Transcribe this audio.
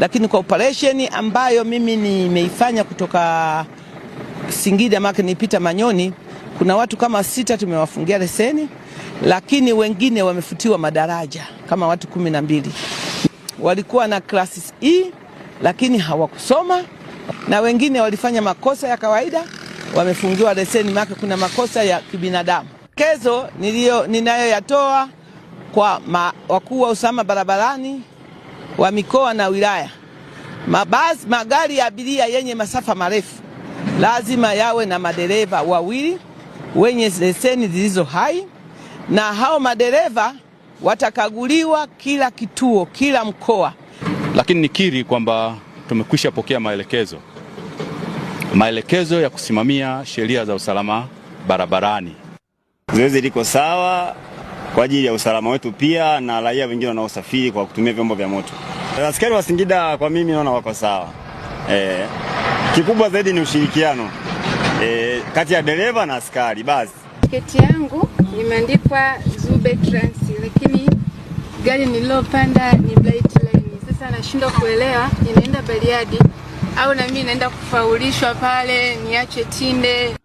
Lakini kwa operation ambayo mimi nimeifanya kutoka Singida maka nipita Manyoni, kuna watu kama 6 tumewafungia leseni, lakini wengine wamefutiwa madaraja kama watu 12. Walikuwa na classes E lakini hawakusoma, na wengine walifanya makosa ya kawaida wamefungiwa leseni maka kuna makosa ya kibinadamu. Kezo ninayoyatoa kwa wakuu wa usalama barabarani wa mikoa na wilaya, magari ya abiria yenye masafa marefu lazima yawe na madereva wawili wenye leseni zilizo hai, na hao madereva watakaguliwa kila kituo, kila mkoa. Lakini nikiri kwamba tumekwisha pokea maelekezo ya kusimamia sheria za usalama barabarani. Zoezi liko sawa kwa ajili ya usalama wetu pia na raia wengine wanaosafiri kwa kutumia vyombo vya moto. Askari wa Singida kwa mimi naona wako sawa. Kikubwa zaidi ni ushirikiano kati ya dereva na askari basi. Tiketi yangu imeandikwa Zube Trans, lakini gari nililopanda ni Bright Line. Sasa nashindwa kuelewa inaenda Bariadi au na mimi naenda kufaulishwa pale niache Tinde.